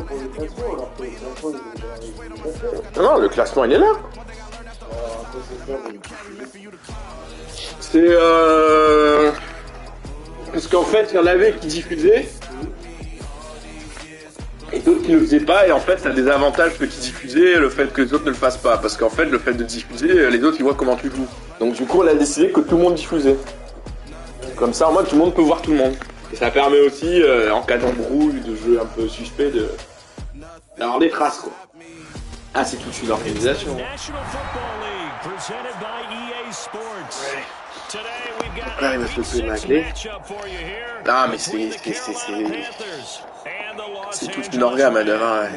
pour le classement, alors que le classement, il est fait. Non, le classement, il est là. Alors, après, c'est ça, C'est parce qu'en fait, il y en avait qui diffusaient et d'autres qui ne le faisaient pas. Et en fait, ça a des avantages que tu diffusais, le fait que les autres ne le fassent pas. Parce qu'en fait, le fait de diffuser, les autres, ils voient comment tu joues. Donc du coup, on a décidé que tout le monde diffusait. Comme ça, en mode, tout le monde peut voir tout le monde. Et ça permet aussi, en cas d'embrouille, de jeu un peu suspect, d'avoir des traces, quoi. Ah, c'est toute une organisation. Ouais. Là, il va se lever la clé. Ah, mais c'est toute une orga, madame.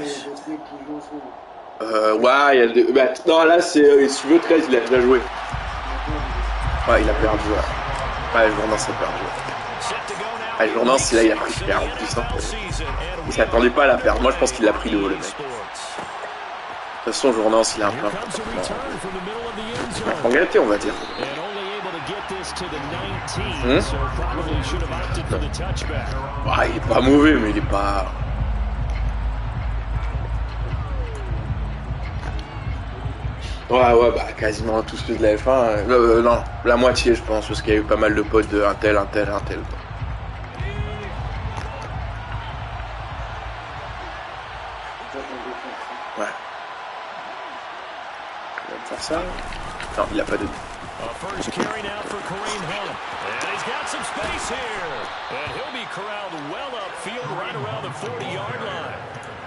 Ouais, il y a des... Bah, non, là, c'est... si tu veux, 13, il a déjà joué. Ouais, il a perdu, ouais. Jourdain, ça a perdu. Jourdain, là, il a pris cher en plus. Hein. Il s'attendait pas à la perdre. Moi, je pense qu'il l'a pris de haut, le mec. De toute façon, Jourdain, il a un peu un gâté, on va dire. Ah, il est pas mauvais, mais il est pas... Ouais, bah quasiment tous ceux de la F1. Non, la moitié, je pense, parce qu'il y a eu pas mal de potes de un tel. Quoi. Ouais. Il va faire ça. Non, il a pas de... First carry now for Kareem Hunt. And he's got some space here. And he'll be corralled well upfield right around the 40-yard line.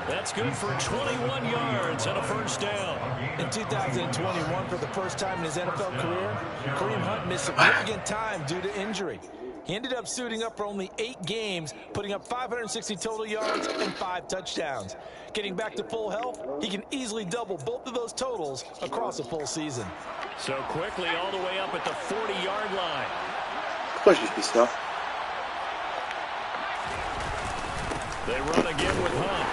That's good for 21 yards and a first down. In 2021, for the first time in his NFL career, Kareem Hunt missed significant time due to injury. He ended up suiting up for only 8 games, putting up 560 total yards and 5 touchdowns. Getting back to full health, he can easily double both of those totals across a full season. So quickly all the way up at the 40-yard line. Pourquoi j'ai fait ça? They run again with Hunt.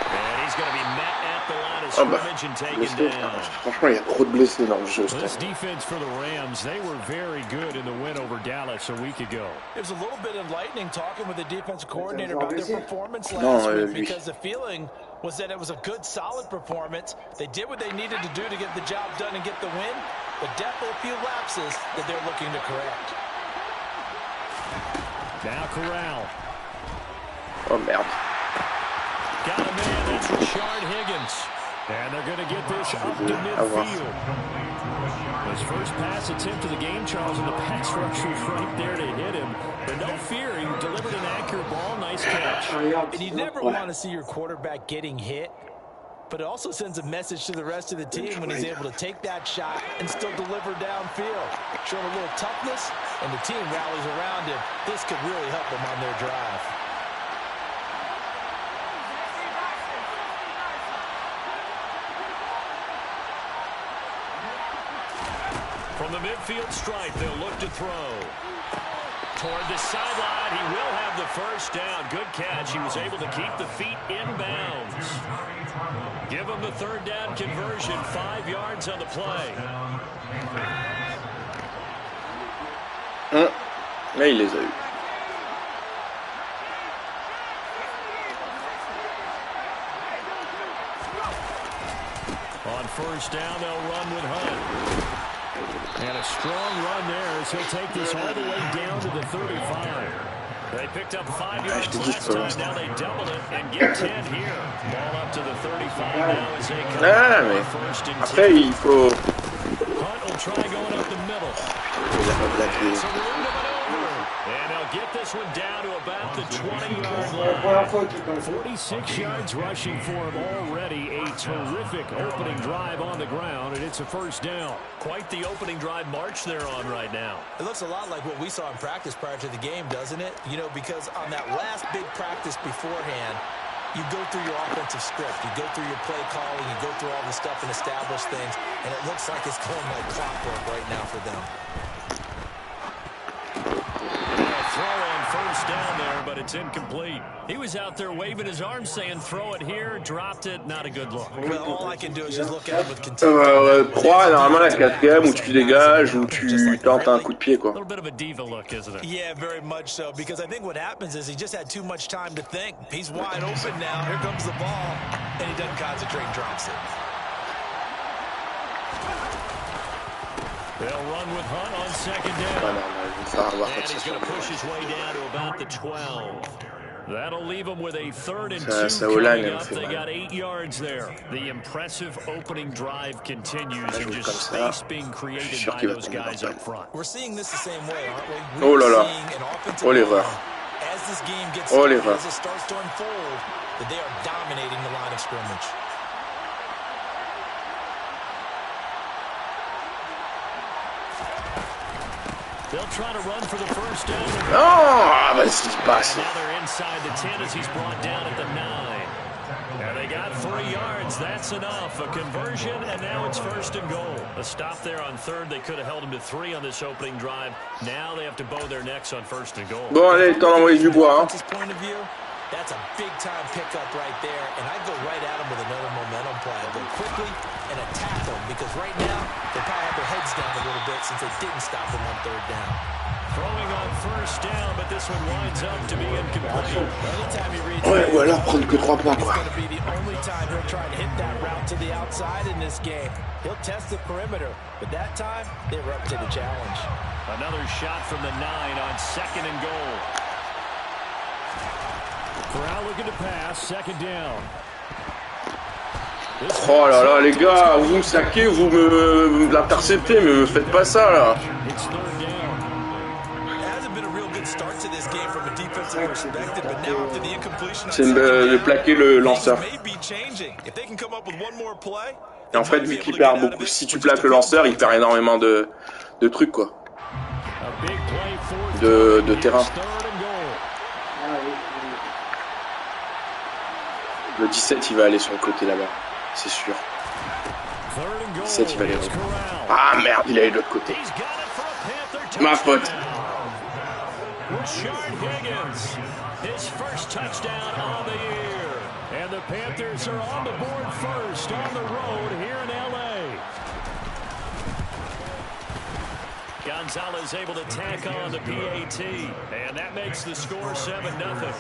And he's going to be met at the line of scrimmage and taken down. Franchement, il y a trop de blessés dans le jeu. This defense for the Rams, they were very good in the win over Dallas a week ago. It was a little bit enlightening talking with the defensive coordinator about their performance last week because the feeling was that it was a good, solid performance. They did what they needed to do to get the job done and get the win, but definitely a few lapses that they're looking to correct. Now Corral. Oh, merde. Got a man, that's Rashard Higgins. And they're going to get this up to midfield. His first pass attempt of the game, Charles, and the pass rusher was right there to hit him. But no fear, he delivered an accurate ball. Nice catch. And you never want to see your quarterback getting hit, but it also sends a message to the rest of the team when he's able to take that shot and still deliver downfield. Showing a little toughness, and the team rallies around him. This could really help them on their drive. From the midfield stripe, they'll look to throw. Toward the sideline, he will have the first down. Good catch. He was able to keep the feet in bounds. Give him the third down conversion. 5 yards on the play. Mais il les a eu. On first down, they'll run with Hunt. And a strong run there as he'll take this all the way down to the 35. They picked up 5 yards last time. Now they doubled it and get 10 here. Ball up to the 35 now as they come first and 10. Après, il faut... Hunt will try going up the middle. And they'll get this one down to about the 20-yard line. 46 yards rushing for him already. A terrific opening drive on the ground, and it's a first down. Quite the opening drive march they're on right now. It looks a lot like what we saw in practice prior to the game, doesn't it? You know, because on that last big practice beforehand, you go through your offensive script, you go through your play calling, you go through all the stuff and establish things, and it looks like it's going like clockwork right now for them. Throw on first first down there, but it's incomplete. He was out there waving his arms saying throw it here, dropped it, not a good look. Well, all I can do is just look at him with contempt. 3, normalement la 4ème où tu dégages ou tu tentes un coup de pied quoi. A little bit of a diva look, isn't it? Yeah, very much so, because I think what happens is he just had too much time to think. He's wide open now. Here comes the ball, and he doesn't concentrate and drops it. They'll run with Hunt on second down. And he's going to push his way down to about the 12. That'll leave him with a 3rd and 2 coming up. They got 8 yards there. The impressive opening drive continues and just space being created by those guys up front. We're seeing this the same way, aren't we? Oh là là. Oh l'erreur. As this game gets started, as it starts to unfold, that they are dominating the line of scrimmage. They'll try to run for the first down. Oh, vas-y, passe. Now they're inside the 10 as he's brought down at the 9. And they got 3 yards. That's enough. A conversion, and now it's 1st and goal. A stop there on 3rd. They could have held him to 3 on this opening drive. Now they have to bow their necks on 1st and goal. Bon, allez, le temps d'envoyer du bois. Hein. That's a big-time pickup right there, and I'd go right at him with another momentum play. I'd go quickly and attack them, because right now, they probably have their heads down a little bit since they didn't stop them on 3rd down. Throwing on 1st down, but this one winds up to be incomplete. Anytime he reads Ouais, ou alors prendre que 3 points, quoi. it's going to be the only time he'll try to hit that route to the outside in this game. He'll test the perimeter, but that time, they were up to the challenge. Another shot from the 9 on 2nd and goal. Corral looking to pass, 2nd down. Oh là là, les gars, vous me saquez, vous me l'interceptez, mais me faites pas ça là. C'est de plaquer le lanceur. Et en fait, vu qu'il perd beaucoup, si tu plaques le lanceur, il perd énormément de trucs quoi. De terrain. Le 17, il va aller sur le côté là-bas, c'est sûr. Le 17, il va aller. Ah merde, il est allé de l'autre côté. Ma faute. His first touchdown on the year. And the Panthers are on the board first on the road here in LA. Gonzalez able to tack on the PAT. And that makes the score 7-0.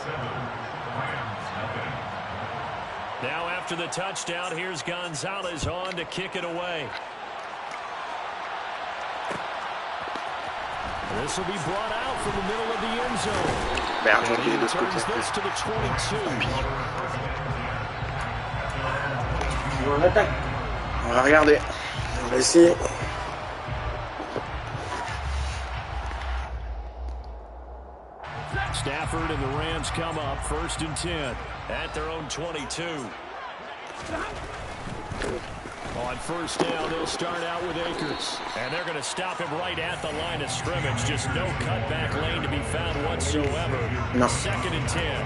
Now after the touchdown, here's Gonzalez on to kick it away. This will be brought out from the middle of the end zone. Merde, j'ai oublié de ce côté. This to the 22. On attaque. On va regarder. On va essayer. Stafford and the Rams come up 1st and 10 at their own 22. On 1st down, they'll start out with Akers. And they're going to stop him right at the line of scrimmage. Just no cutback lane to be found whatsoever. No. 2nd and 10.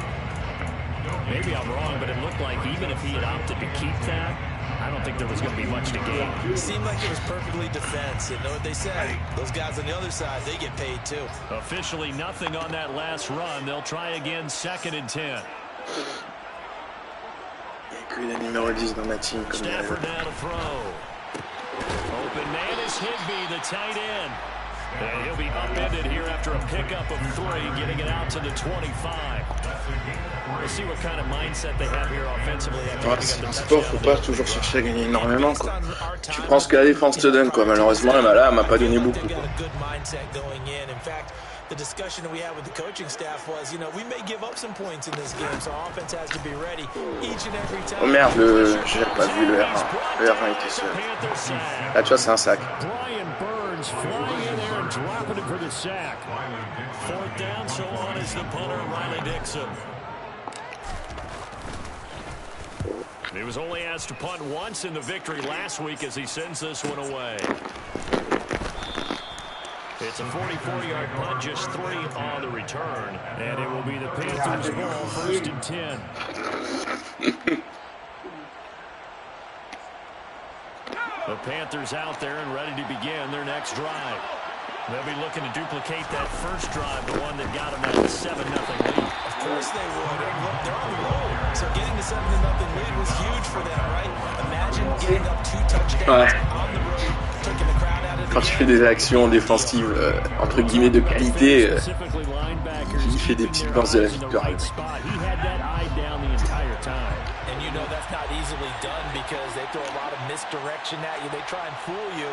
Maybe I'm wrong, but it looked like even if he had opted to keep that, I don't think there was going to be much to gain. It seemed like it was perfectly defense. You know what they said? Those guys on the other side, they get paid too. Officially nothing on that last run. They'll try again 2nd and 10. Il y a que les numéros 10 dans ma team. Comme Stafford now to throw. Open man is Higbee, the tight end. And he'll be upended here after a pickup of 3, getting it out to the 25. We'll see what kind of mindset they have here offensively. C'est un sport, faut pas toujours chercher à gagner énormément quoi. Tu prends ce que la défense te donne quoi. Malheureusement, là, elle m'a pas donné beaucoup quoi. The discussion that we had with the coaching staff was, you know, we may give up some points in this game, so our offense has to be ready each and every time. Oh merde, j'ai pas vu le R1. Le R1 était seul. Là, tu vois, c'est un sac. Brian Burns flying in there and dropping it for the sack. 4th down, so on is the punter, Riley Dixon. He was only asked to punt once in the victory last week as he sends this one away. It's a 44-yard punt, just 3 on the return. And it will be the Panthers' ball, 1st and 10. The Panthers out there and ready to begin their next drive. They'll be looking to duplicate that first drive, the one that got them that 7-0 lead. Of course they would. And look, they're on the road. So getting the 7-0 lead was huge for them, right? Imagine getting up 2 touchdowns on the road, taking the crowd out of the Quand tu fais des actions défensives entre guillemets de qualité, il fait des petites passes de la victoire. And you know that's not easily done because they throw a lot of misdirection at you. They try and fool you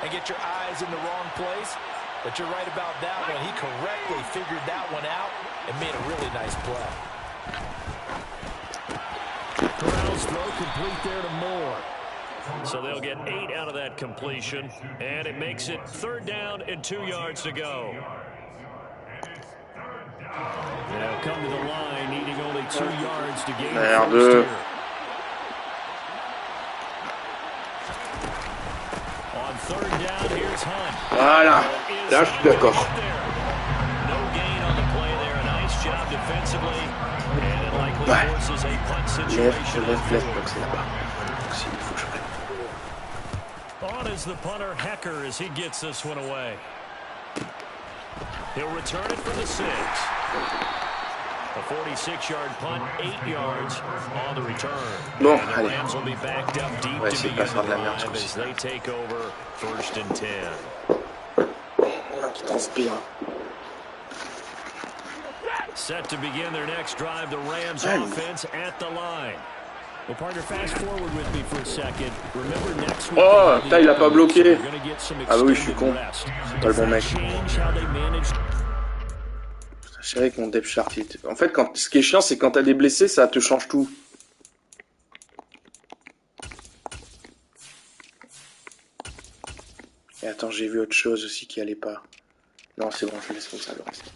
and get your eyes in the wrong place. But you're right about that one. He correctly figured that one out and made a really nice play. Corral's throw complete there to Moore. So they'll get 8 out of that completion, and it makes it 3rd down and 2 yards to go. They'll come to the line, needing only 2 yards to gain the first here. On 3rd down, here's Hunt. Voilà, là je suis d'accord. No gain on the play there. A nice job defensively, and it likely forces a punt situation. Donc c'est là-bas. Donc il faut que je prenne. On is the punter Hecker as he gets this one away. He'll return it for the 6. A 46-yard punt, 8 yards on the return. Bon, and the allez. Rams will be backed up deep On va to essayer de begin pas faire de la the merde drive ce as they take over 1st and 10. Qui transpire. Set to begin their next drive, the Rams offense at the line. Well, partner, fast forward with me for a second. Remember next week. Oh, putain, il a pas bloqué. Ah oui, je suis con. C'est pas le bon mec. Je savais que mon depth chart était... En fait, ce qui est chiant, c'est quand t'as des blessés, ça te change tout. Et attends, j'ai vu autre chose aussi qui allait pas. Non, c'est bon, je laisse comme ça le reste.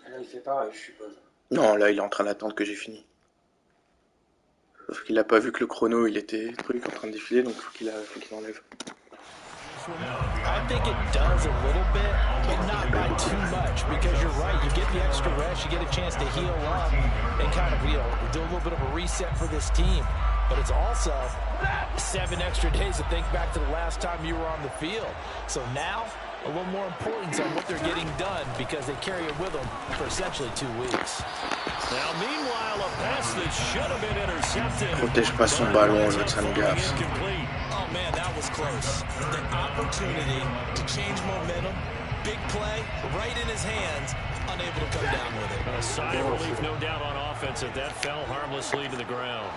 Là, il fait pareil, je suppose. Non, là, il est en train d'attendre que j'ai fini. Sauf qu'il a pas vu que le chrono, il était truc en train de défiler, donc faut qu'il enlève. I think it does a little bit, but not by too much, because you're right. You get the extra rest, you get a chance to heal up and kind of, do a little bit of a reset for this team. But it's also 7 extra days to think back to the last time you were on the field. So now, a little more importance on what they're getting done because they carry it with them for essentially 2 weeks. Now, meanwhile, a pass that should have been intercepted. Protège pas son ballon, l'autre, ça me gaffe. Oh man, that was close. The opportunity to change momentum, big play, right in his hands, unable to come down with it. A sigh of relief, no doubt, on offense if that fell harmlessly to the ground.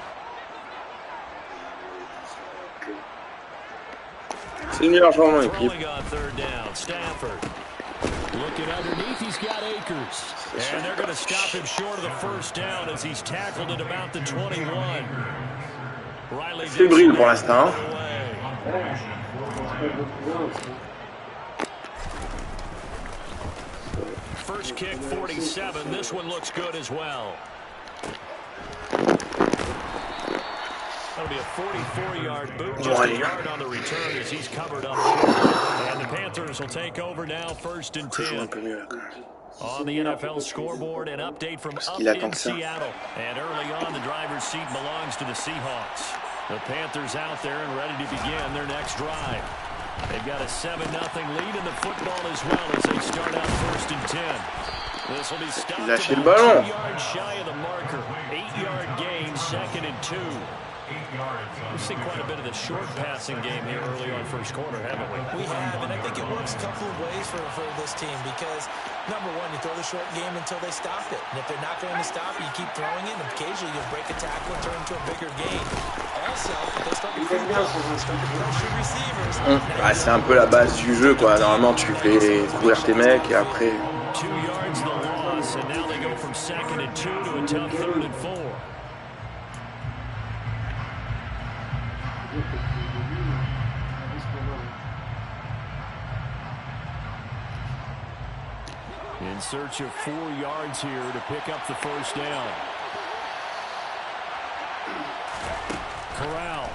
C'est le meilleur joueur de mon équipe. On 3rd down, Stafford. Looking underneath, he's got Akers. And they're going to stop him short of the 1st down as he's tackled at about the 21. Fébrile pour l'instant. First kick, 47. This one looks good as well. That'll be a 44-yard boot, just a yard on the return as he's covered up. And the Panthers will take over now, 1st and 10. On the NFL scoreboard, an update from up in Seattle. And early on, the driver's seat belongs to the Seahawks. The Panthers out there and ready to begin their next drive. They've got a 7-0 lead in the football as well as they start out 1st and 10. This will be stopped about 2 yards shy of the marker. 8-yard gain, 2nd and 2. We've seen quite a bit of the short passing game here early on 1st quarter, haven't we? We have, and I think it works a couple of ways for this team because, number one, you throw the short game until they stop it. And if they're not going to stop it, you keep throwing it, and occasionally you'll break a tackle and turn into a bigger gain. Also, they start to pressure receivers. Ah, c'est un peu la base du jeu, quoi. Normalement, tu fais courir tes mecs et après... 2 yards the loss, and now they go from 2nd and 2 to a tough 3rd and 4. In search of 4 yards here to pick up the 1st down. Corral.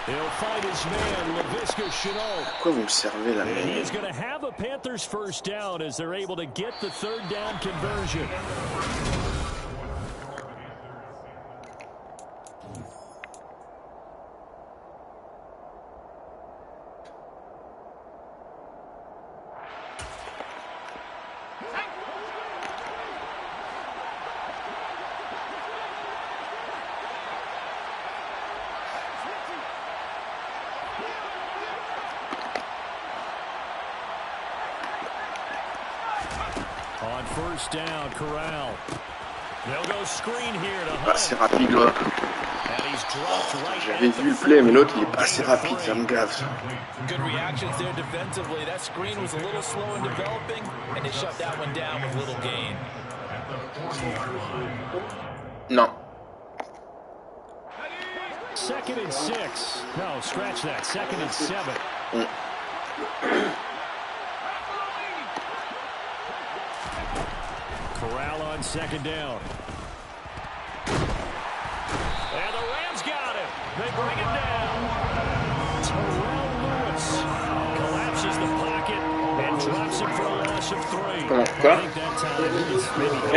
He'll fight his man, Laviska Shenault. Pourquoi vous me servez la And he main? is going to have a Panthers 1st down as they're able to get the 3rd down conversion. On first down, Corral. They'll go screen here to Pas assez rapide, là. J'avais vu le play, mais l'autre, il est pas assez rapide, ça me gave. Good reactions there defensively. That screen was a little slow in developing, and they shut that one down with little gain. Non. Second and 6. No, scratch that. Second and 7. Corral on second down. And the Rams got him. They bring him down. Terrell Lewis collapses the pocket and drops him for a loss of 3. Comment ça?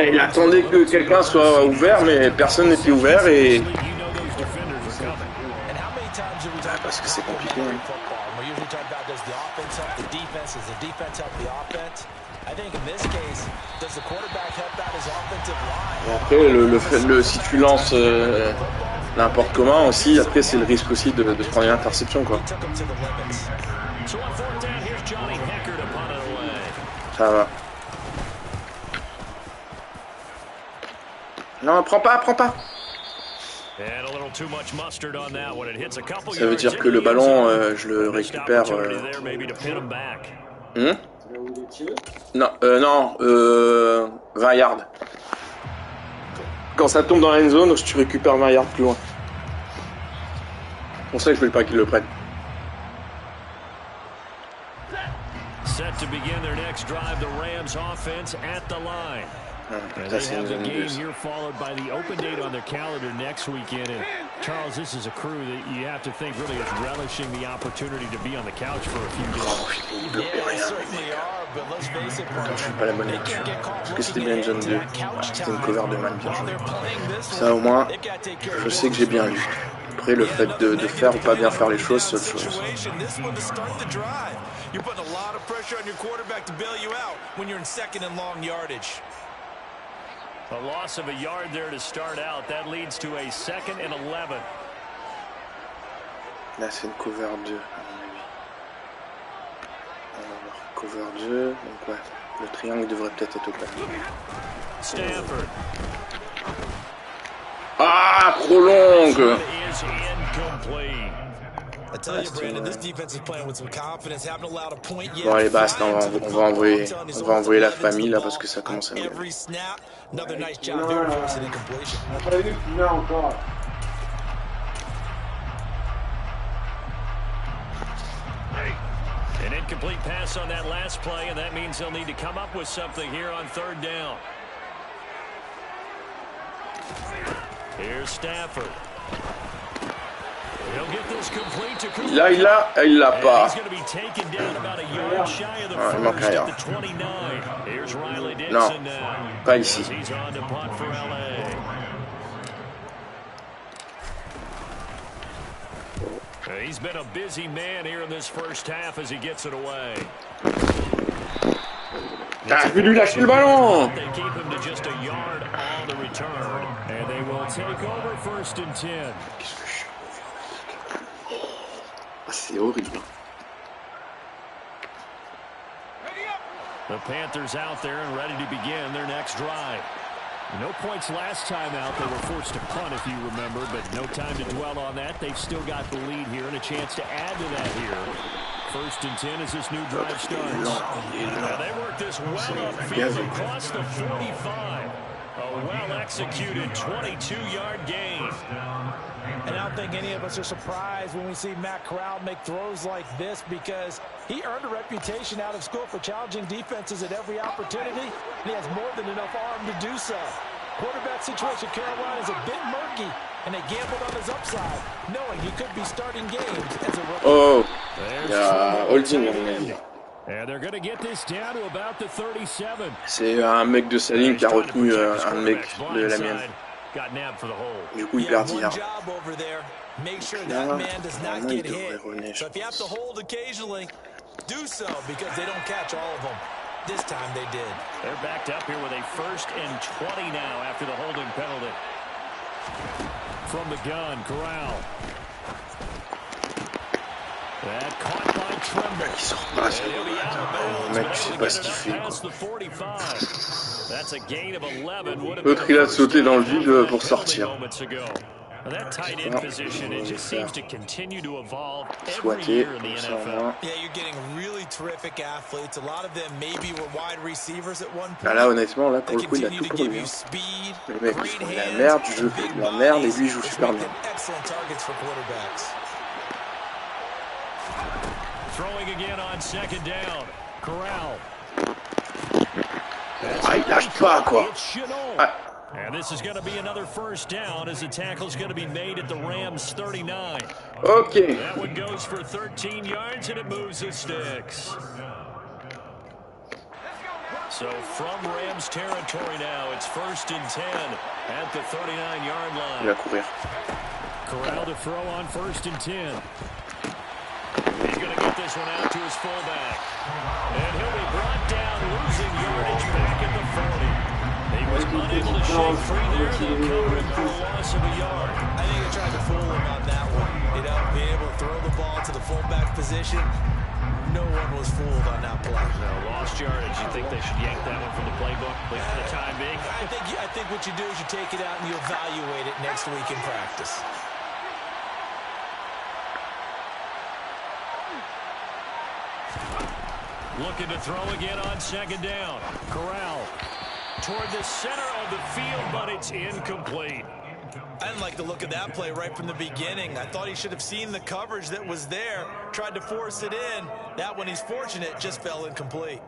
Il attendait que quelqu'un soit ouvert, mais personne n'était ouvert et... Parce que c'est compliqué. Hein. Et après, si tu lances n'importe comment aussi, après c'est le risque aussi de se prendre une interception, quoi. Ça va. Non, prends pas. Ça veut dire que le ballon, je le récupère. Non, 20 yards. Quand ça tombe dans la end zone, tu récupères 20 yards plus loin. C'est pour ça que je voulais pas qu'ils le prennent. Set to begin their next drive, the Rams offense at the line. Ça, c'est have the une game here followed by the open date on their calendar next weekend. And Charles, this is a crew that you have to think really is relishing the opportunity to be on the couch for a few days. Attends, je fais pas la bonne lecture. Parce que c'était bien John 2. C'était une cover de man bien joué. Ça au moins, je sais que j'ai bien lu. Après, le fait de faire ou pas bien faire les choses, c'est autre chose. You're putting a lot of pressure on your quarterback to bail you out when you're in second and long yardage. A loss of a yard there to start out. That leads to a 2nd and 11. Là, c'est une cover 2. On va voir cover 2. Donc, ouais, le triangle devrait peut-être être open. Stafford. Ah, trop longue! Bon allez basta, on va envoyer la famille là parce que ça commence à me gaver. An incomplete pass on that last play, and that means they'll need to come up with something here on 3rd down. Here's Stafford. Il l'a pas. Il manque un yard. Non, pas ici. He's been a busy man here in this first half as he gets it away. T'as vu lui lâcher le ballon? They keep him to just a yard on the return, and they will take over 1st and 10. C'est horrible. The Panthers out there and ready to begin their next drive. No points last time out. They were forced to punt, if you remember, but no time to dwell on that. They've still got the lead here and a chance to add to that here. 1st and 10 as this new drive starts. Now they work this well upfield across the 45. A well-executed 22-yard gain. And I don't think any of us are surprised when we see Matt Corral make throws like this because he earned a reputation out of school for challenging defenses at every opportunity, and he has more than enough arm to do so. Quarterback situation Carolina is a bit murky, and they gambled on his upside, knowing he could be starting games as a rookie. Oh, il y a holding à mon avis. And they're going to get this down to about the 37. C'est un mec de sa ligne qui a retenu un mec de la mienne. Du coup, il perd 10 yards. Make sure that man does not get hit. So if you have to hold occasionally, do so because they don't catch all of them. This time they did. They're backed up here with a 1st and 20 now after the holding penalty. From the gun, Corral. Il sort pas, ça. Le mec, tu sais pas ce qu'il fait. L'autre, il a sauté dans le vide pour sortir. That tight end position, it just seems to continue to evolve every Souhaité, year in the ça, NFL. Yeah, you're getting really terrific athletes. A lot of them maybe were wide receivers at one point. Ah là, honnêtement, là, pour le coup, il a tout pour lui. Hein. Le mec, il fait de la merde, du jeu fait de la merde, et lui, il joue super bien. Throwing again on second down. Corral. Ah, il lâche pas, quoi. Ah. And this is going to be another first down as the tackle is going to be made at the Rams 39. Okay. That one goes for 13 yards and it moves the sticks. So from Rams territory now, it's 1st and 10 at the 39-yard line. Il va courir. Corral to throw on 1st and 10. He's going to get this one out to his fullback. And he'll be brought down, losing yardage back at the 40. He was unable to shake free there. They'll cover him for a loss of a yard. I think they tried to fool him on that one. You know, being able to throw the ball to the fullback position. No one was fooled on that play. No, lost yardage. You think they should yank that one from the playbook for the time being? I think what you do is you take it out and you evaluate it next week in practice. Looking to throw again on second down. Corral toward the center of the field, but it's incomplete. I didn't like the look of that play right from the beginning. I thought he should have seen the coverage that was there, tried to force it in. That one, he's fortunate, just fell incomplete.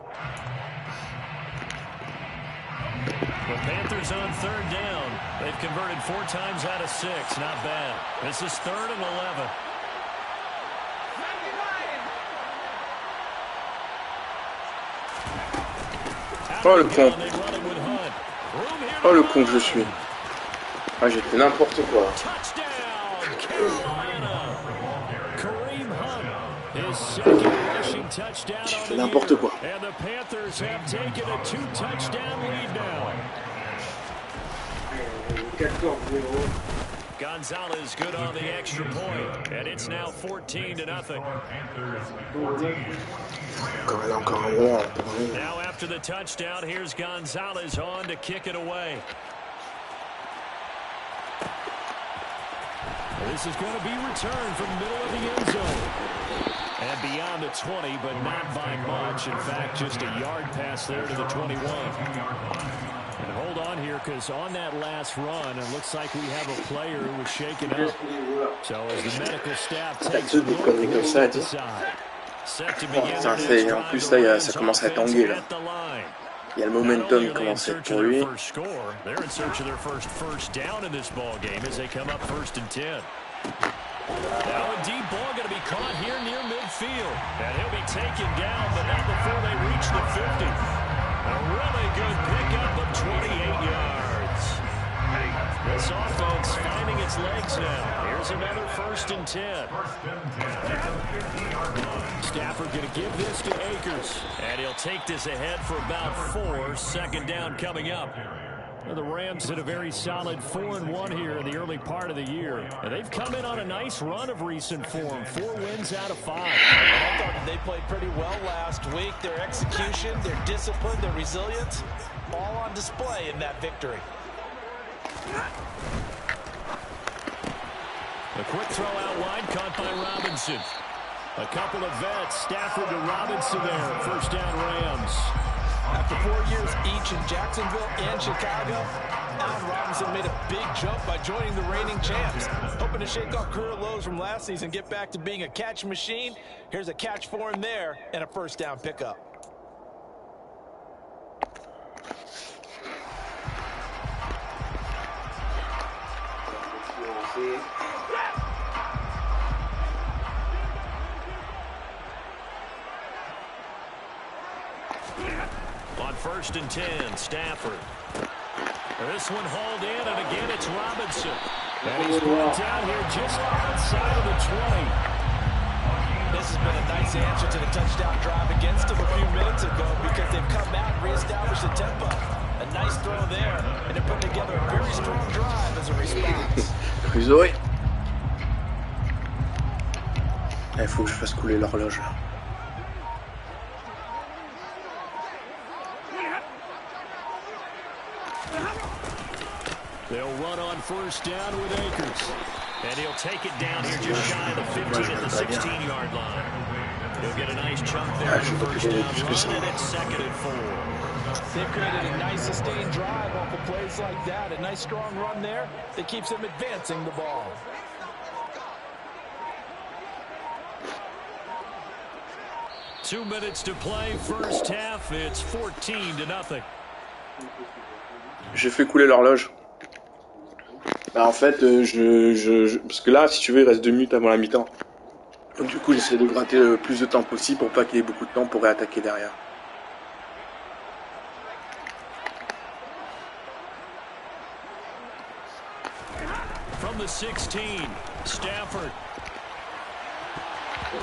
The Panthers on 3rd down. They've converted 4 times out of 6. Not bad. This is 3rd and 11. Oh le con. Oh le con que je suis. Ah j'ai fait n'importe quoi. J'ai fait n'importe quoi. Gonzalez good on the extra point, and it's now 14-0. Now after the touchdown, here's Gonzalez on to kick it away. This is going to be returned from the middle of the end zone. And beyond the 20, but not by much. In fact, just a yard pass there to the 21. And hold on here, because on that last run, it looks like we have a player who was shaken up. So as the medical staff takes a look, they'll decide. Set to begin Ça fait, en plus là, ça commence à tanguer là. Il y a le momentum qui commence à être pour lui. They're in search of their first down in this ball game as they come up 1st and 10. Now a deep ball going to be caught here near midfield. And he'll be taken down, but not before they reach the 50. A really good pickup of 28 yards. This offense finding its legs now. Here's another 1st and 10. Stafford going to give this to Akers. And he'll take this ahead for about 4. 2nd down coming up. The Rams had a very solid 4-1 here in the early part of the year. And they've come in on a nice run of recent form. 4 wins out of 5. I thought they played pretty well last week. Their execution, their discipline, their resilience, all on display in that victory. A quick throw out wide, caught by Robinson. A couple of vets, Stafford to Robinson there. 1st down Rams. After 4 years each in Jacksonville and Chicago, Allen Robinson made a big jump by joining the reigning champs. Hoping to shake off career lows from last season, get back to being a catch machine. Here's a catch for him there and a 1st down pickup. On 1st and 10, Stafford. This one hauled in, and again it's Robinson. And he's brought down here just outside of the 20. This has been a nice answer to the touchdown drive against them a few minutes ago because they've come out and reestablished the tempo. A nice throw there, and they're putting together a very strong drive as a response. Il faut que je fasse couler l'horloge. They'll run on first down with Akers. And he'll take it down here just shy of the 15 at the 16-yard line. He'll get a nice chunk there for first down run, and it's 2nd and 4. They've created a nice sustained drive off of plays like that. A nice strong run there that keeps them advancing the ball. Two minutes to play, first half. It's 14-0. J'ai fait couler l'horloge. Bah en fait, parce que là, si tu veux, il reste 2 minutes avant la mi-temps. Donc du coup, j'essaie de gratter le plus de temps possible pour pas qu'il y ait beaucoup de temps pour réattaquer derrière. From the 16, Stafford.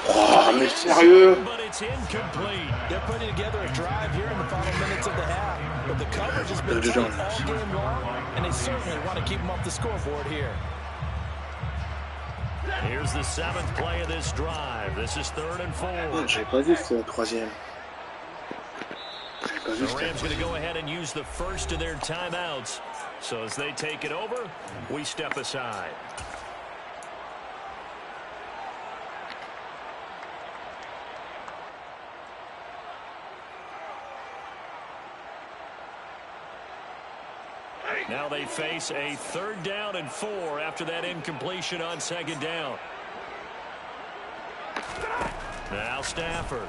Oh, mais sérieux? But it's incomplete. They're putting together a drive here in the final minutes of the half. But the coverage has been tight all game long, and they certainly want to keep them off the scoreboard here. Here's the 7th play of this drive. This is 3rd and 4. J'avais pas vu ce troisième. The Rams going to go ahead and use the first of their timeouts. So as they take it over, we step aside. Now they face a 3rd down and 4 after that incompletion on 2nd down. Now Stafford.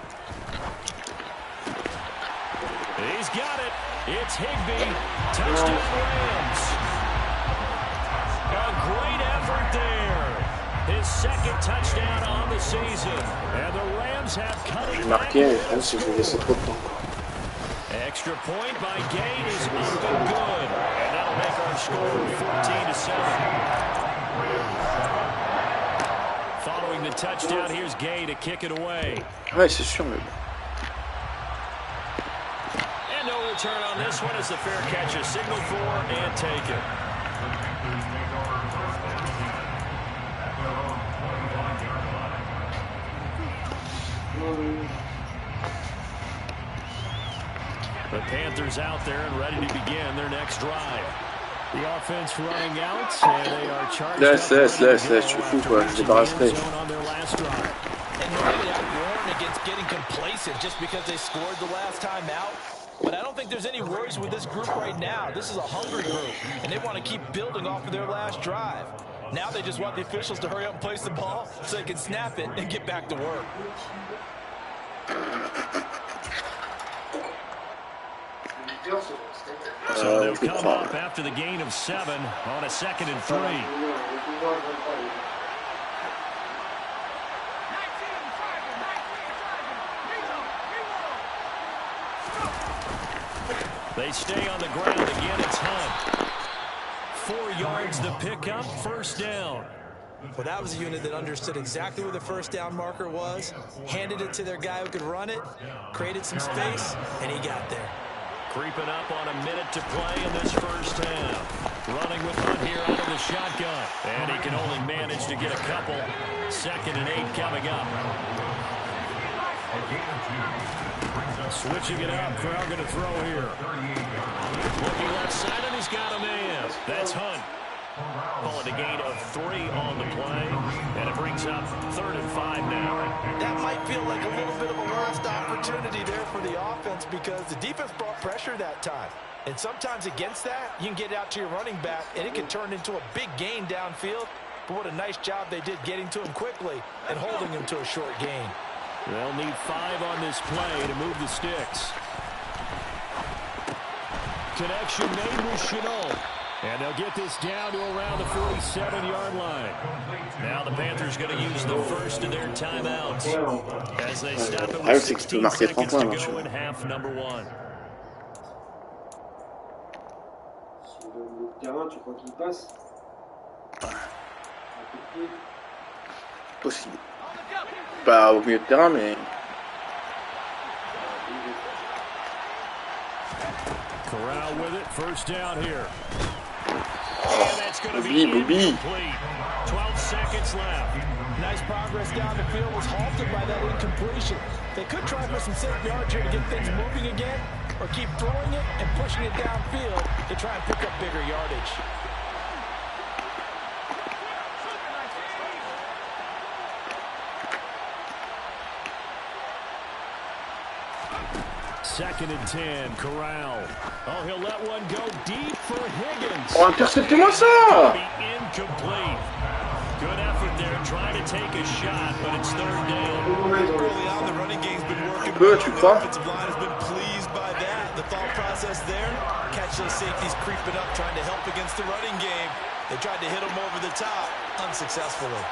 He's got it. It's Higbee. Touchdown Rams. A great effort there. His 2nd touchdown on the season. And the Rams have cut it back. Extra point by Gate is up and good. And that'll make our score 14-7. Following the touchdown, here's Gay to kick it away. Ouais, c'est sûr, mais... And no return on this one as the fair catch is signaled for and taken. The Panthers out there and ready to begin their next drive. The offense running out, and they are charged. Laisse, je suis fou, quoi. Je débarrasserai. And normally I warn against getting complacent just because they scored the last time out. But I don't think there's any worries with this group right now. This is a hungry group, and they want to keep building off of their last drive. Now they just want the officials to hurry up and place the ball so they can snap it and get back to work. So they'll come up after the gain of 7 on a 2nd and 3. They stay on the ground again. It's Hunt. 4 yards to pick up, first down. Well, that was a unit that understood exactly where the first down marker was, handed it to their guy who could run it, created some space, and he got there. Creeping up on a minute to play in this first half. Running with Hunt here out of the shotgun. And he can only manage to get a couple. 2nd and 8 coming up. Switching it up. Crowd going to throw here. Looking left side, and he's got a man. That's Hunt. Call it a gain of 3 on the play. And it brings up 3rd and 5 now. That might feel like a little bit of a lost opportunity there for the offense because the defense brought pressure that time. And sometimes against that, you can get out to your running back, and it can turn into a big gain downfield. But what a nice job they did getting to him quickly and holding him to a short gain. They'll need 5 on this play to move the sticks. Connection made with Chenault. And they'll get this down to around the 47-yard line. Now the Panthers going to use the first of their timeouts as they stop it with 16 seconds to go in half number 1. Possible. Pas au milieu de terrain, mais... Corral with it, first down here. Bobby, Bobby. 12 seconds left. Nice progress down the field was halted by that incompletion. They could try for some safe yards here to get things moving again, or keep throwing it and pushing it downfield to try and pick up bigger yardage. Second and 10, Corral. Oh, he'll let one go deep for Higgins. Oh, interceptez-moi ça! Incomplete. Good effort there, trying to take a shot, but it's third down. Early on, the running game's been working. Tu The crois? offensive line has been pleased by that. The thought process there, catch those safeties creeping up, trying to help against the running game. They tried to hit them over the top, unsuccessfully.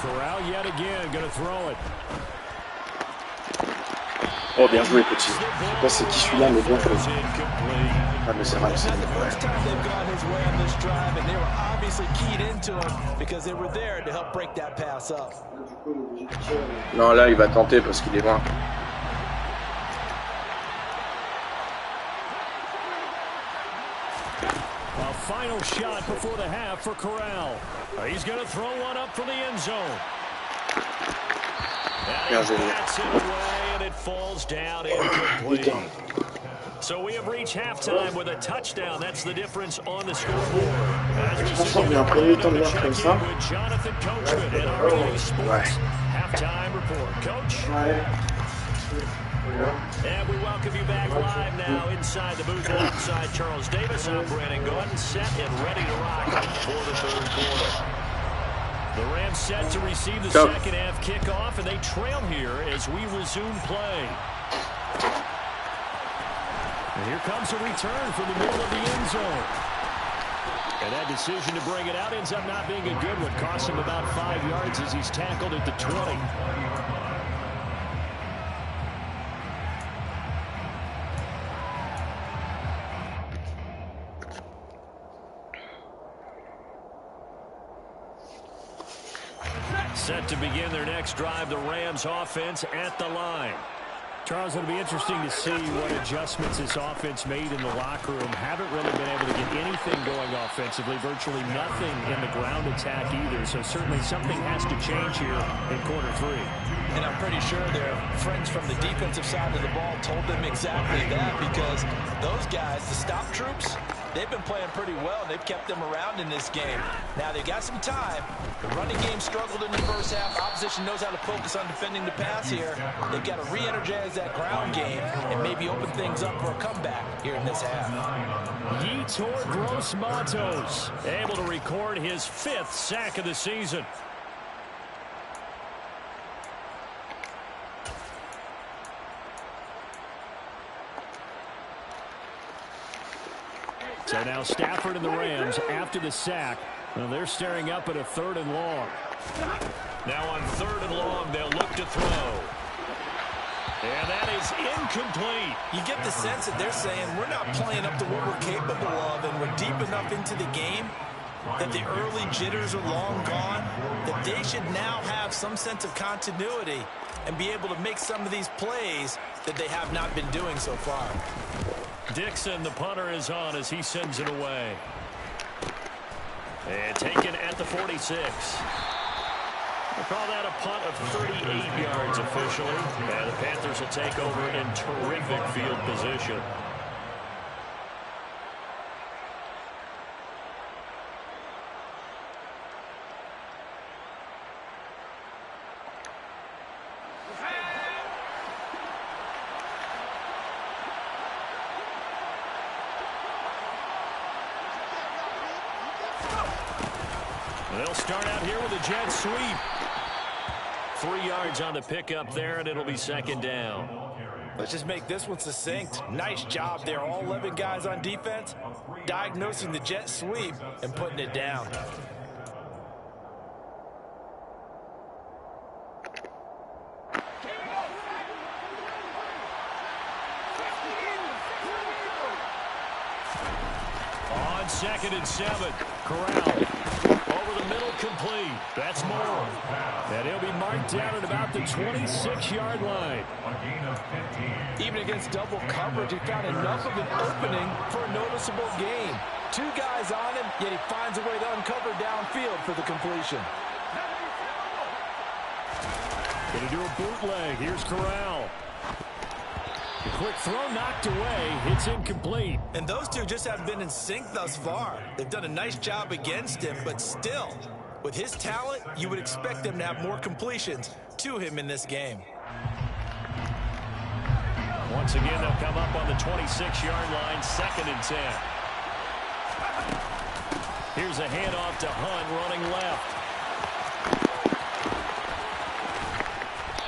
Corral yet again, going to throw it. Oh, bien joué, petit. Je sais pas c'est qui celui-là, mais bien joué. Ah, mais c'est vrai, c'est Not the vrai. first time they've gone his way on this drive, and they were obviously keyed into him because they were there to help break that pass up. Non, là, il va tenter parce qu'il est loin. A final shot before the half for Corral. He's going to throw one up for the end zone. And he bats it away, and it falls down incomplete. So we have reached halftime with a touchdown. That's the difference on the scoreboard. As we sit here with Jonathan Coachman at REA Sports halftime report. Coach? And we welcome you back live now inside the booth alongside Charles Davis. I'm Brandon Gordon, set and ready to rock for the third quarter. The Rams set to receive the second half kickoff, and they trail here as we resume play. And here comes a return from the middle of the end zone. And that decision to bring it out ends up not being a good one. Costs him about 5 yards as he's tackled at the 20. Set to begin their next drive, the Rams offense at the line. Charles, it'll be interesting to see what adjustments this offense made in the locker room. Haven't really been able to get anything going offensively, virtually nothing in the ground attack either. So certainly something has to change here in quarter three. And I'm pretty sure their friends from the defensive side of the ball told them exactly that, because those guys, the stop troops, they've been playing pretty well. They've kept them around in this game. Now, they've got some time. The running game struggled in the first half. Opposition knows how to focus on defending the pass here. They've got to re-energize that ground game and maybe open things up for a comeback here in this half. Yetur Gross-Matos able to record his 5th sack of the season. So now Stafford and the Rams after the sack. Well, they're staring up at a 3rd and long. Now on 3rd and long, they'll look to throw. And that is incomplete. You get the sense that they're saying we're not playing up to what we're capable of, and we're deep enough into the game that the early jitters are long gone, that they should now have some sense of continuity and be able to make some of these plays that they have not been doing so far. Dixon, the punter, is on as he sends it away. And taken at the 46. We'll call that a punt of 38 yards officially. And the Panthers will take over in terrific field position. They'll start out here with a jet sweep. 3 yards on the pickup there, and it'll be 2nd down. Let's just make this one succinct. Nice job there, all 11 guys on defense, diagnosing the jet sweep and putting it down. On 2nd and 7, Corral. Over the middle, complete. That's Moore. And he'll be marked down at about the 26-yard line. Even against double coverage, he found enough of an opening for a noticeable gain. 2 guys on him, yet he finds a way to uncover downfield for the completion. Going to do a bootleg. Here's Corral. Quick throw knocked away. It's incomplete. And those two just haven't been in sync thus far. They've done a nice job against him, but still, with his talent, you would expect them to have more completions to him in this game. Once again, they'll come up on the 26-yard line, 2nd and 10. Here's a handoff to Hunt running left.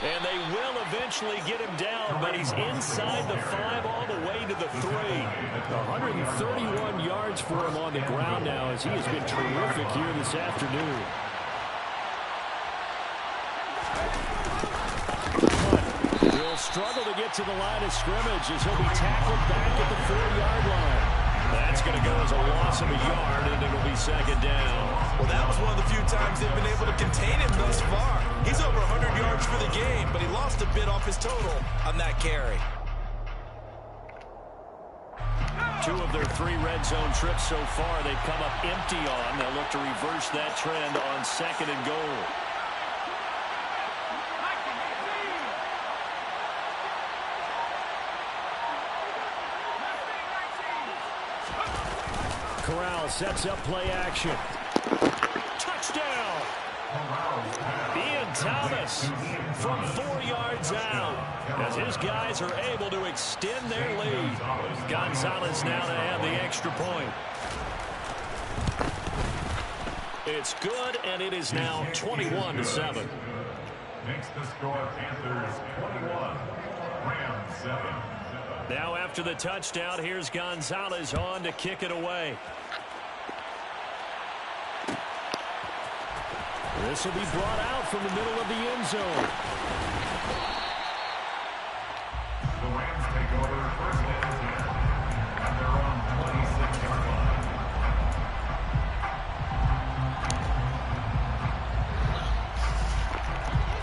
And they will eventually get him down, but he's inside the 5 all the way to the 3. 131 yards for him on the ground now as he has been terrific here this afternoon. He'll struggle to get to the line of scrimmage as he'll be tackled back at the 4-yard line. That's going to go as a loss of a yard, and it'll be 2nd down. Well, that was one of the few times they've been able to contain him thus far. He's over 100 yards for the game, but he lost a bit off his total on that carry. 2 of their 3 red zone trips so far they've come up empty on. They'll look to reverse that trend on 2nd and goal. Corral sets up play action. Touchdown! Ian Thomas from 4 yards out as his guys are able to extend their lead. Gonzalez now to have the extra point. It's good, and it is now 21-7. Makes the score Panthers 21, Rams 7. Now after the touchdown, here's Gonzalez on to kick it away. This will be brought out from the middle of the end zone. The Rams take over 1st and 10 at their own 26-yard line.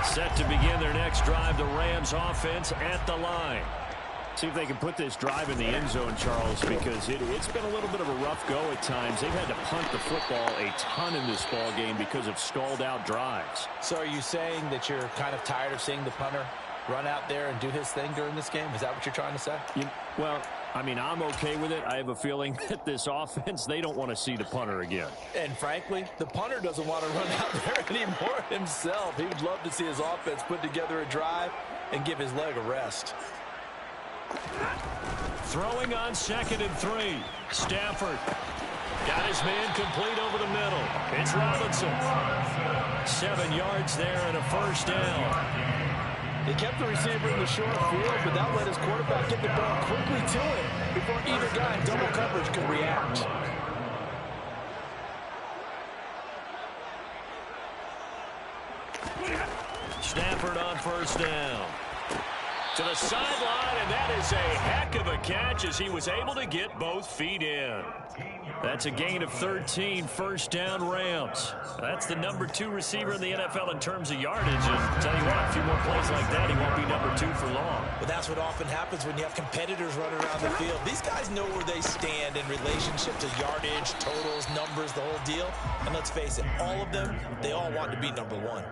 Set to begin their next drive, the Rams offense at the line. See if they can put this drive in the end zone, Charles, because it's been a little bit of a rough go at times. They've had to punt the football a ton in this ball game because of stalled out drives. So are you saying that you're kind of tired of seeing the punter run out there and do his thing during this game? Is that what you're trying to say? Well, I mean, I'm okay with it. I have a feeling that this offense, they don't want to see the punter again. And frankly, the punter doesn't want to run out there anymore himself. He would love to see his offense put together a drive and give his leg a rest. Throwing on 2nd and 3. Stafford got his man complete over the middle. It's Robinson. 7 yards there and a 1st down. He kept the receiver in the short field, but that let his quarterback get the ball quickly to him before either guy in double coverage could react. Stafford on 1st down. To the sideline, and that is a heck of a catch as he was able to get both feet in. That's a gain of 13, 1st down Rams. That's the number 2 receiver in the NFL in terms of yardage. And tell you what, a few more plays like that, he won't be number 2 for long. But that's what often happens when you have competitors running around the field. These guys know where they stand in relationship to yardage, totals, numbers, the whole deal. And let's face it, all of them, they all want to be number 1.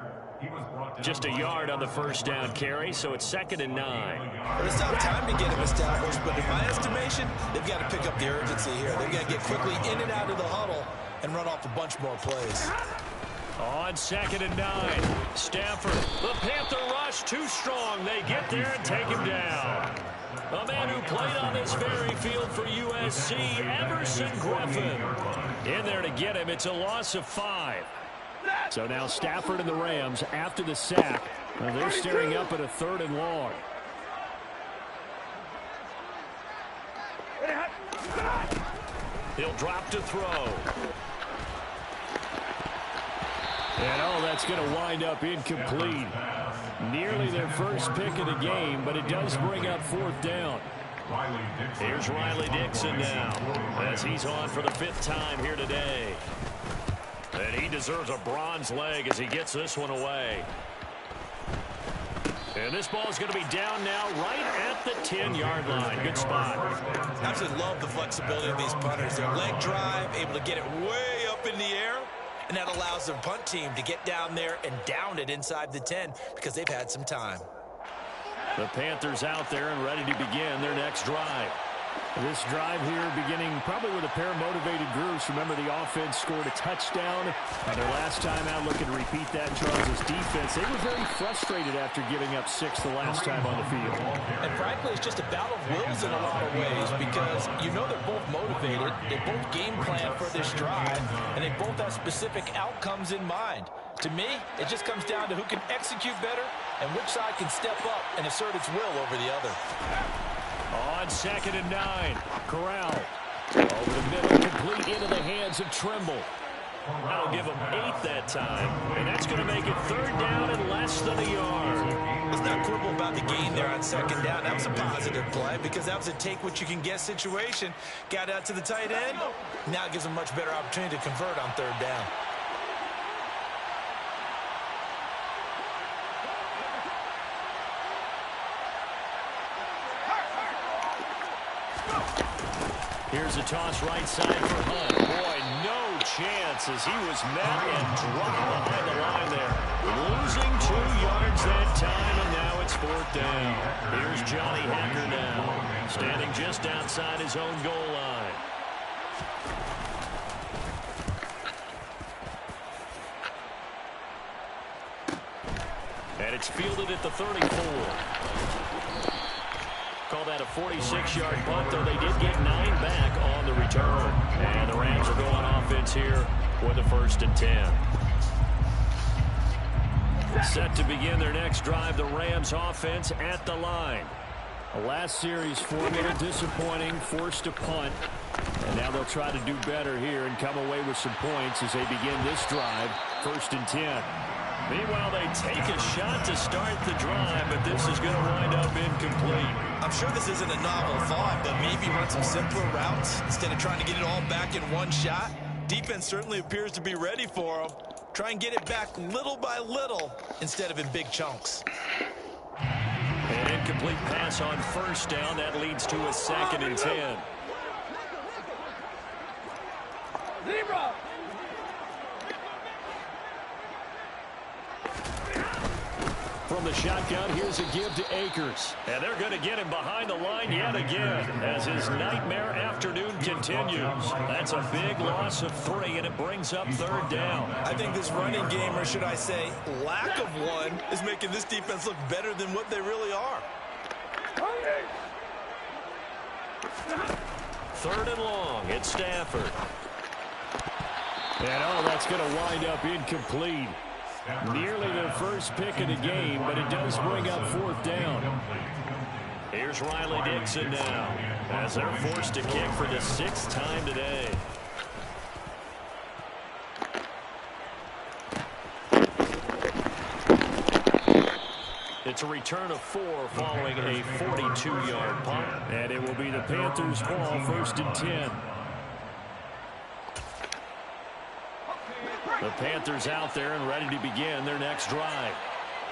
Just a yard on the 1st down carry, so it's 2nd and 9. Well, it's not time to get him established, but in my estimation, they've got to pick up the urgency here. They've got to get quickly in and out of the huddle and run off a bunch more plays. On 2nd and 9, Stafford. The Panther rush too strong. They get there and take him down. A man who played on this very field for USC, Everson Griffin. In there to get him. It's a loss of 5. So now Stafford and the Rams, after the sack, they're staring up at a 3rd and long. He'll drop to throw. And that's going to wind up incomplete. Nearly their first pick of the game, but it does bring up 4th down. Here's Riley Dixon now, as he's on for the 5th time here today. And he deserves a bronze leg as he gets this one away. And this ball is going to be down now right at the 10-yard line. Good spot. Absolutely love the flexibility of these punters. Their leg drive, able to get it way up in the air, and that allows their punt team to get down there and down it inside the 10 because they've had some time. The Panthers out there and ready to begin their next drive. This drive here beginning probably with a pair of motivated groups. Remember, the offense scored a touchdown. Their last time out looking to repeat that. Charles' defense, they were very frustrated after giving up 6 the last time on the field. And frankly, it's just a battle of wills in a lot of ways because you know they're both motivated. They both game plan for this drive, and they both have specific outcomes in mind. To me, it just comes down to who can execute better and which side can step up and assert its will over the other. On 2nd and 9, Corral over the middle, complete into the hands of Trimble. That'll give them 8 that time, and that's going to make it 3rd down and less than a yard. Let's not quibble about the gain there on 2nd down. That was a positive play because that was a take-what-you-can-get situation. Got out to the tight end. Now it gives them a much better opportunity to convert on 3rd down. Here's a toss right side for Hunt. Boy, no chance as he was met and dropped behind the line there. Losing 2 yards that time, and now it's 4th down. Here's Johnny Hekker now, standing just outside his own goal line. And it's fielded at the 34. Call that a 46-yard punt, though they did get 9 back on the return. And the Rams are going offense here with a 1st and 10. Set to begin their next drive, the Rams offense at the line. The last series formula disappointing, forced to punt. And now they'll try to do better here and come away with some points as they begin this drive, 1st and 10. Meanwhile, they take a shot to start the drive, but this is going to wind up incomplete. I'm sure this isn't a novel thought, but maybe run some simpler routes instead of trying to get it all back in one shot. Defense certainly appears to be ready for them. Try and get it back little by little instead of in big chunks. An incomplete pass on 1st down. That leads to a 2nd and 10. Zebra! From the shotgun, here's a give to Akers. And they're going to get him behind the line yet again as his nightmare afternoon continues. That's a big loss of 3, and it brings up 3rd down. I think this running game, or should I say lack of one, is making this defense look better than what they really are. 3rd and long. It's Stafford. And that's going to wind up incomplete. Nearly their first pick of the game, but it does bring up 4th down. Here's Riley Dixon now, as they're forced to kick for the 6th time today. It's a return of 4 following a 42-yard punt, and it will be the Panthers' ball, 1st and 10. The Panthers out there and ready to begin their next drive.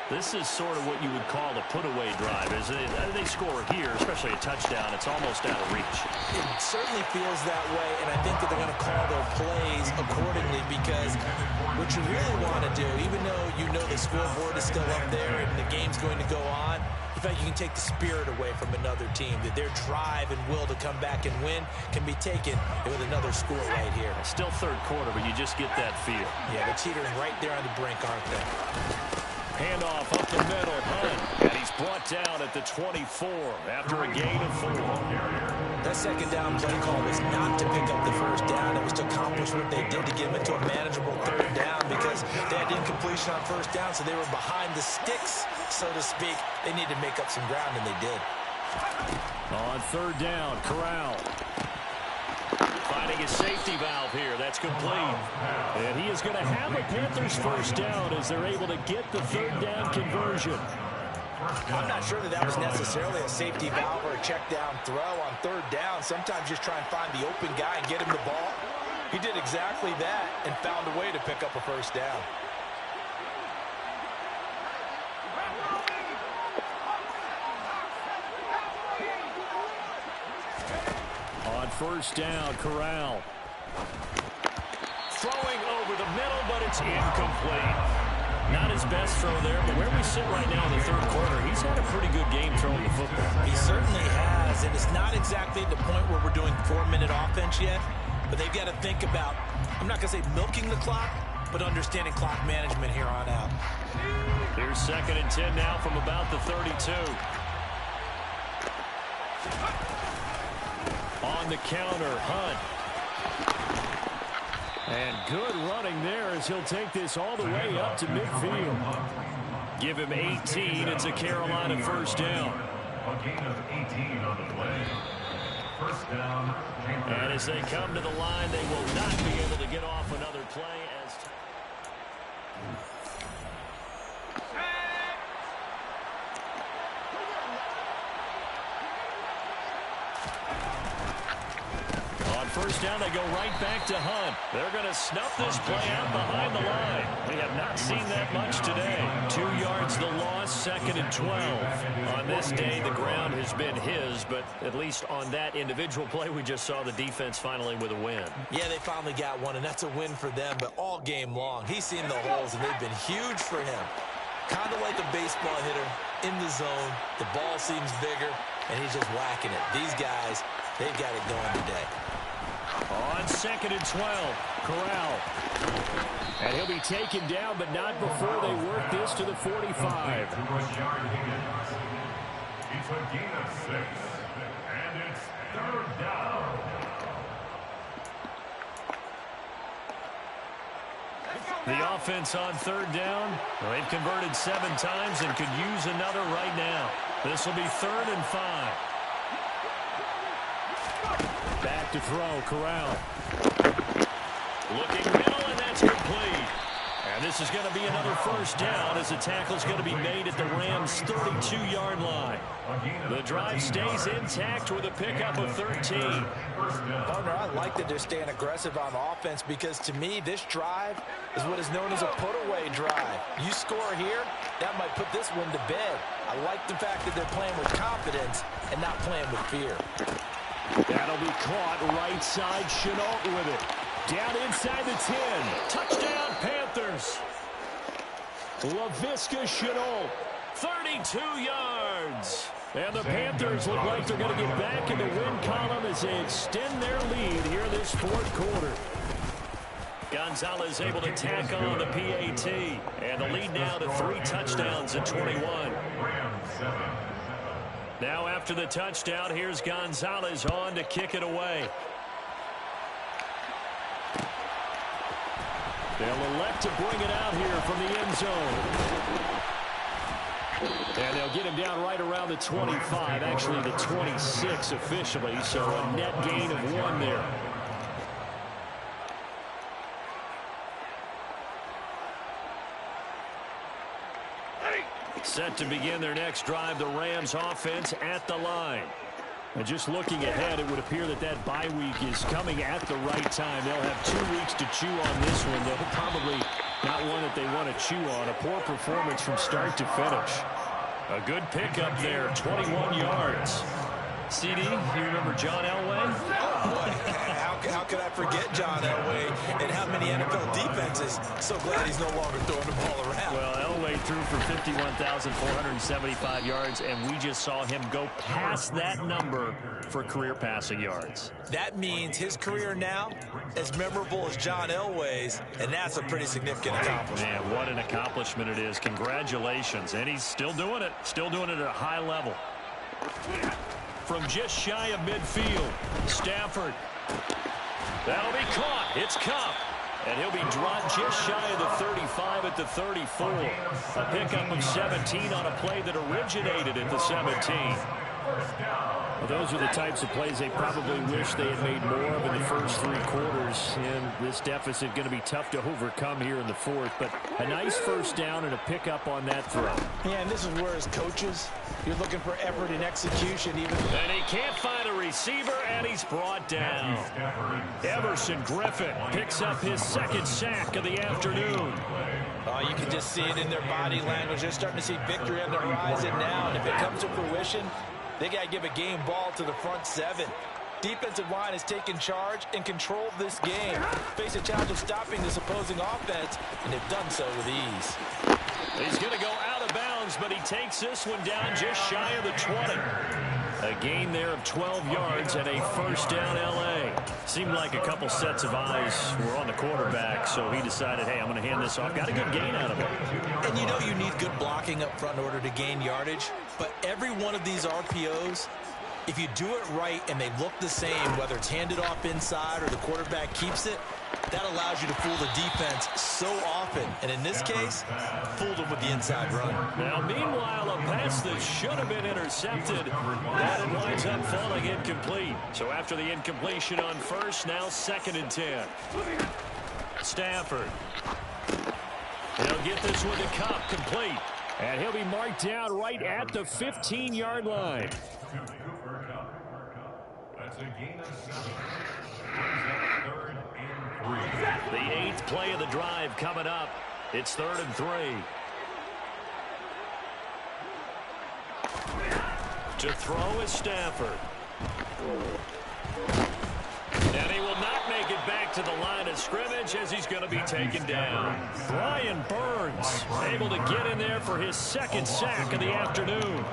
This is sort of what you would call a put-away drive. As they score here, especially a touchdown, it's almost out of reach. It certainly feels that way, and I think that they're going to call their plays accordingly because what you really want to do, even though you know the scoreboard is still up there and the game's going to go on, in fact, you can take the spirit away from another team, that their drive and will to come back and win can be taken with another score right here. Still 3rd quarter, but you just get that feel. Yeah, they're teetering right there on the brink, aren't they? Handoff up the middle, Hunt, and he's brought down at the 24 after a gain of 4. That 2nd down play call was not to pick up the 1st down. It was to accomplish what they did to get them into a manageable 3rd down because they had incompletion on 1st down, so they were behind the sticks, so to speak. They needed to make up some ground, and they did. On 3rd down, Corral. Finding a safety valve here. That's complete. And he is going to have a Panthers 1st down as they're able to get the 3rd down conversion. I'm not sure that was necessarily a safety valve or a check down throw on 3rd down. Sometimes just try and find the open guy and get him the ball. He did exactly that and found a way to pick up a 1st down. first down. Corral. Throwing over the middle, but it's incomplete. Not his best throw there, but where we sit right now in the third quarter, he's had a pretty good game throwing the football. He certainly has, and it's not exactly the point where we're doing 4-minute offense yet, but they've got to think about, I'm not going to say milking the clock, but understanding clock management here on out. Here's 2nd and 10 now from about the 32. On the counter, Hunt. And good running there as he'll take this all the way up to midfield. Give him 18. It's a Carolina first down. A gain of 18 on the play. First down. And as they come to the line, they will not be able to get off another play as... First down, they go right back to Hunt. They're going to snuff this play out behind the line. We have not seen that much today. 2 yards the loss, 2nd and 12. On this day, the ground has been his, but at least on that individual play, we just saw the defense finally with a win. Yeah, they finally got one, and that's a win for them, but all game long, he's seen the holes, and they've been huge for him. Kind of like a baseball hitter in the zone. The ball seems bigger, and he's just whacking it. These guys, they've got it going today. On 2nd and 12, Corral. And he'll be taken down, but not before they work this to the 45. It's a gain of 6, and it's 3rd down. The offense on 3rd down. Well, they've converted 7 times and could use another right now. This will be 3rd and 5. Back to throw, Corral. Looking middle, and that's complete. And this is going to be another first down as the tackle's going to be made at the Rams' 32-yard line. The drive stays intact with a pickup of 13. Partner, I like that they're staying aggressive on offense because, to me, this drive is what is known as a put-away drive. You score here, that might put this one to bed. I like the fact that they're playing with confidence and not playing with fear. That'll be caught right side. Chenault with it. Down inside the 10. Touchdown, Panthers. Laviska Chenault, 32 yards. And the Panthers look like they're going to get back in the win column as they extend their lead here this 4th quarter. Gonzalez able to tack on the PAT. And the lead now to 3 touchdowns at 21. Now after the touchdown, here's Gonzalez on to kick it away. They'll elect to bring it out here from the end zone. And they'll get him down right around the 25, actually the 26 officially, so a net gain of 1 there. Set to begin their next drive, the Rams offense at the line. And just looking ahead, it would appear that that bye week is coming at the right time. They'll have 2 weeks to chew on this one. They'll probably not one that they want to chew on. A poor performance from start to finish. A good pickup there, 21 yards. CD, you remember John Elway? Oh, boy. How could I forget John Elway and how many NFL defenses? So glad he's no longer throwing the ball around. Well, Elway threw for 51,475 yards, and we just saw him go past that number for career passing yards. That means his career now as memorable as John Elway's, and that's a pretty significant accomplishment. Man, what an accomplishment it is. Congratulations. And he's still doing it at a high level. From just shy of midfield, Stafford. That'll be caught. It's Kupp. And he'll be dropped just shy of the 35 at the 34. A pickup of 17 on a play that originated at the 17. Well, those are the types of plays they probably wish they had made more of in the first 3 quarters. And this deficit going to be tough to overcome here in the 4th. But a nice first down and a pickup on that throw. Yeah, and this is where, as coaches, you're looking for effort and execution. And he can't find a receiver, and he's brought down. Everson Griffin picks up his 2nd sack of the afternoon. You can just see it in their body language. They're starting to see victory on the horizon now. And if it comes to fruition, they got to give a game ball to the front 7. Defensive line has taken charge and controlled this game. Face a challenge of stopping this opposing offense, and they've done so with ease. He's going to go out of bounds, but he takes this one down just shy of the 20. A gain there of 12 yards and a first down L.A. Seemed like a couple sets of eyes were on the quarterback, so he decided, hey, I'm going to hand this off. Got a good gain out of it. And you know you need good blocking up front in order to gain yardage, but every one of these RPOs, if you do it right and they look the same, whether it's handed off inside or the quarterback keeps it, that allows you to fool the defense so often. And in this case, fooled them with the inside run. Now, meanwhile, a pass that should have been intercepted, that it winds up falling incomplete. So after the incompletion on first, now 2nd and 10. Stafford. He'll get this one to Kupp, complete. And he'll be marked down right at the 15-yard line. That's a gain of 7. Brings up 3rd and 3. The 8th play of the drive coming up. It's 3rd and 3. To throw is Stafford. And he will not make it back to the line of scrimmage as he's going to be taken down. Brian Burns able to get in there for his 2nd sack of the afternoon.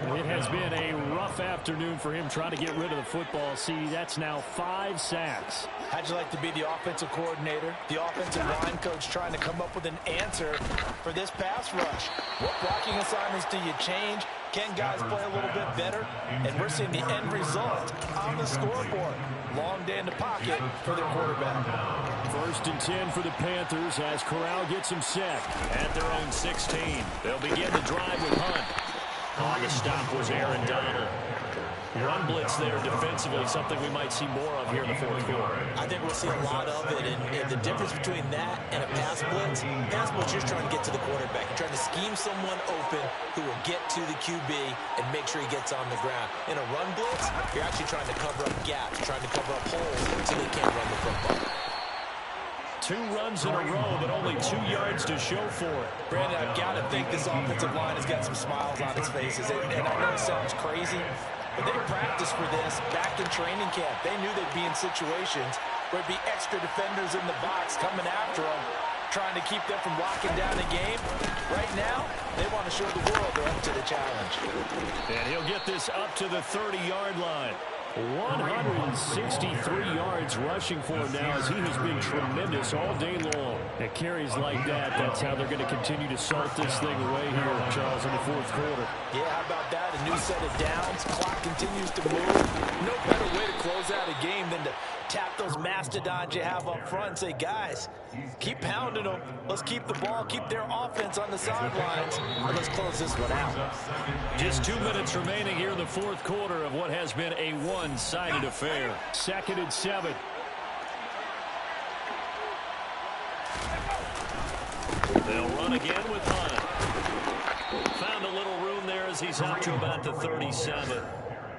It has been a rough afternoon for him trying to get rid of the football. See, that's now 5 sacks. How'd you like to be the offensive coordinator, the offensive line coach trying to come up with an answer for this pass rush? What blocking assignments do you change? Can guys play a little bit better? And we're seeing the end result on the scoreboard. Long day in the pocket for their quarterback. 1st and 10 for the Panthers as Corral gets him set. At their own 16. They'll begin the drive with Hunt. On the stop was Aaron Donald. Run blitz there defensively, something we might see more of here in the 4th quarter. I think we'll see a lot of it, and the difference between that and a pass blitz, you're trying to get to the quarterback. You're trying to scheme someone open who will get to the QB and make sure he gets on the ground. In a run blitz, you're actually trying to cover up gaps, trying to cover up holes so they can't run the football. 2 runs in a row, but only 2 yards to show for it. Brandon, I've got to think this offensive line has got some smiles on its faces. And I know it sounds crazy, but they practiced for this back in training camp. They knew they'd be in situations where it'd be extra defenders in the box coming after them, trying to keep them from locking down a game. Right now, they want to show the world they're up to the challenge. And he'll get this up to the 30-yard line. 163 yards rushing for him now as he has been tremendous all day long. At carries like that, that's how they're going to continue to salt this thing away here, Charles, in the 4th quarter. Yeah, how about that? A new set of downs. Clock continues to move. No better way to close out a game than to tap those mastodons you have up front and say, guys, keep pounding them. Let's keep the ball, keep their offense on the sidelines, and let's close this one out. Just 2 minutes remaining here in the 4th quarter of what has been a one-sided affair. 2nd and 7. They'll run again with Hunt. Found a little room there as he's up to about the 37.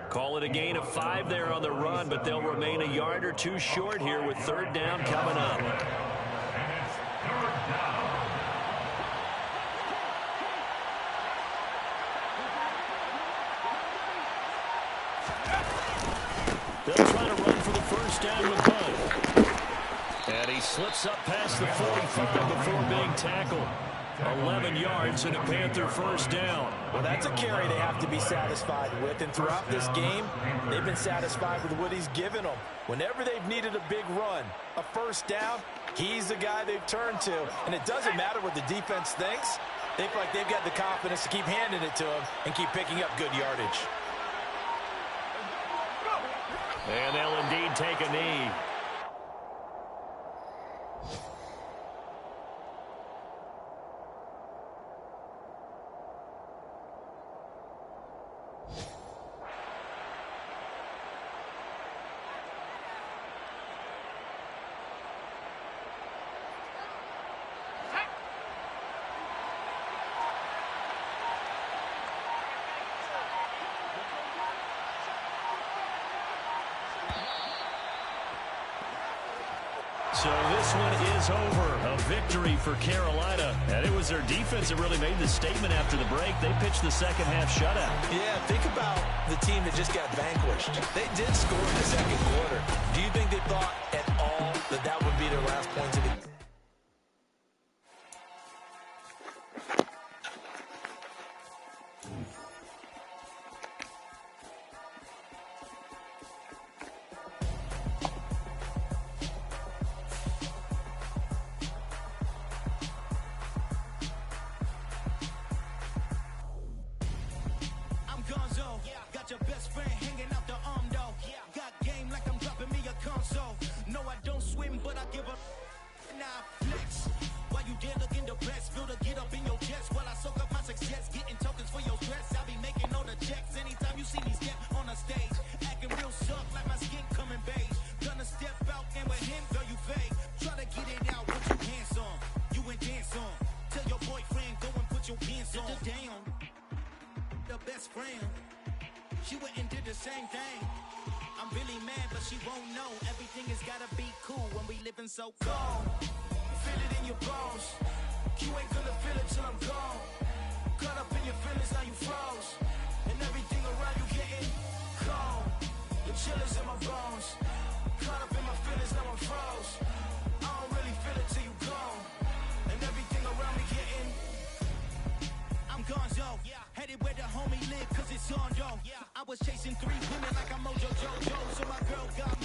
Call it a gain of 5 there on the run, but they'll remain a yard or 2 short here with 3rd down coming up. They'll try to run for the 1st down with Hunt. And he slips up past the 45 before being tackled. 11 yards and a Panther 1st down. Well, that's a carry they have to be satisfied with. And throughout this game, they've been satisfied with what he's given them. Whenever they've needed a big run, a 1st down, he's the guy they've turned to. And it doesn't matter what the defense thinks. They feel like they've got the confidence to keep handing it to him and keep picking up good yardage. And they'll indeed take a knee. So this one is over. A victory for Carolina. And it was their defense that really made the statement after the break. They pitched the second half shutout. Yeah, think about the team that just got vanquished. They did score in the second quarter. Do you think they thought at all that that would be their last points of the game? Got your best friend hanging out the arm though. Got game like I'm dropping me a console. No, I don't swim, but I give up. Nah, flex. While you there looking the best, feel the get up in your chest. While I soak up my success, getting tokens for your stress. I be making all the checks anytime you see me step on the stage. Acting real soft like my skin coming beige. Gonna step out and with him, girl, you fake. Try to get it out, put your hands on. You and dance on. Tell your boyfriend, go and put your pants on. Down. The best friend. She went and did the same thing. I'm really mad, but she won't know. Everything has gotta be cool when we living so cold. Feel it in your bones. You ain't gonna feel it till I'm gone. Caught up in your feelings, now you froze. And everything around you getting cold. The chill is in my bones. Caught up in my feelings, now I'm froze. I don't really feel it till you gone. And everything around me getting I'm gonzo. Headed where the homie live, cause it's on, yo. I was chasing 3 women like I'm Mojo Jojo. So my girl got